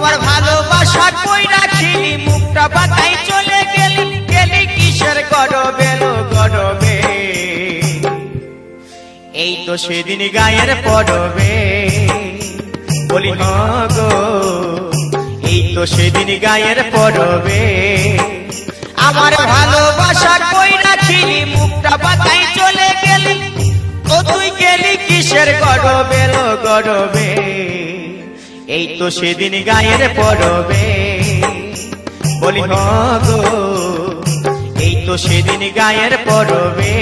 আমার ভালোবাসা কই রাখিলি মুখটা বাঁকাই চলে গেলি গেলি কিসের গরবে লো গরবে এই তো সেদিন গায়ের পরবে বলি গো এই তো সেদিন গায়ের পরবে আমার ভালোবাসা কই রাখিলি মুখটা বাঁকাই চলে গেলি ও তুই গেলি কিসের গরবে লো গরবে এই তো সেদিন গায়ের পরবে বলি গো এই তো সেদিন গায়ের পরবে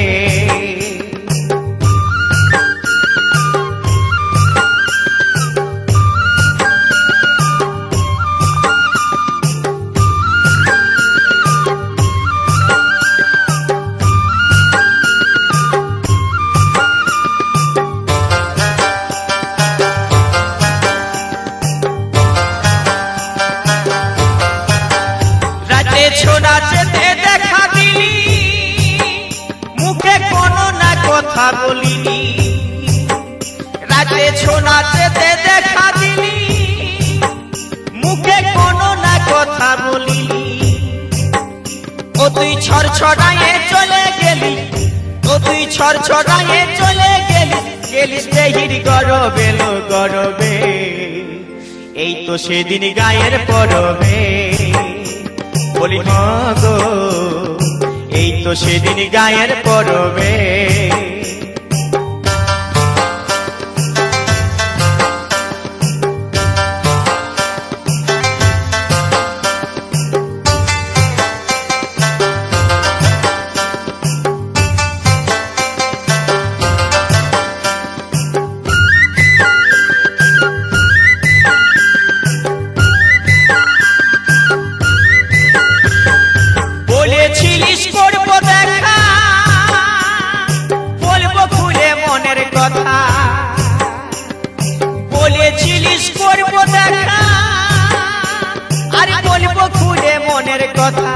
ছোড়াচেতে দেখা দিলি মুখে কোনো না কথা বলিনি রাতে ছোড়াচেতে দেখা দিলি মুখে কোনো না কথা বলিনি ও তুই ছড়ছড়ায়ে চলে গেলি ও তুই ছড়ছড়ায়ে চলে গেলি গেলিস দেহির গরবে লো গরবে এই তো সেদিন গায়ের পরবে বলি গো এই তো সেদিন গায়ের পরবে বলেছিলিস করবো দেখা বলবো খুলে মনের কথা বলেছিলিস করবো দেখা আর বলবো খুলে মনের কথা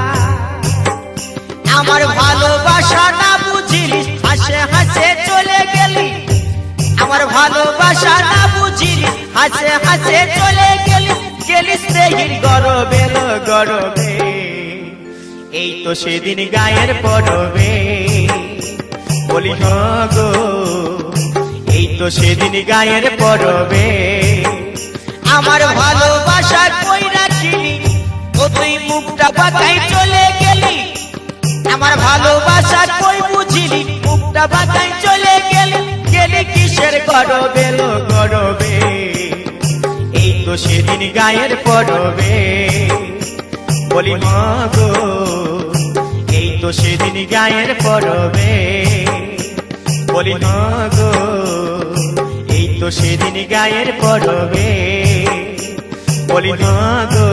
আমার ভালোবাসা না বুঝিলিস হাসে হাসে চলে গেলি আমার ভালোবাসা না বুঝিলিস হাসে হাসে চলে গেলি গেলিস দেহির গরবে লো গরবে এই তো সেদিন গায়ের পরবে বলি গো এই তো সেদিন গায়ের পরবে আমার ভালোবাসা কই রাখিলি ও তুই মুখটা বাঁকাই চলে গেলি আমার ভালোবাসা কই বুঝিলি মুখটা বাঁকাই চলে গেলি গেলি কিসের গরবে লো গরবে এই তো সেদিন গায়ের পরবে বলি গো এই তো সেদিন গায়ের পরবে বলি গো এই তো সেদিন গায়ের পরবে বলি গো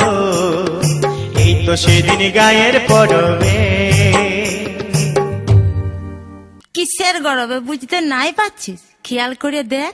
এই তো সেদিন গায়ের পরবে কিসের গরবে বুঝতে নাই পাচ্ছিস খেয়াল করে দেখ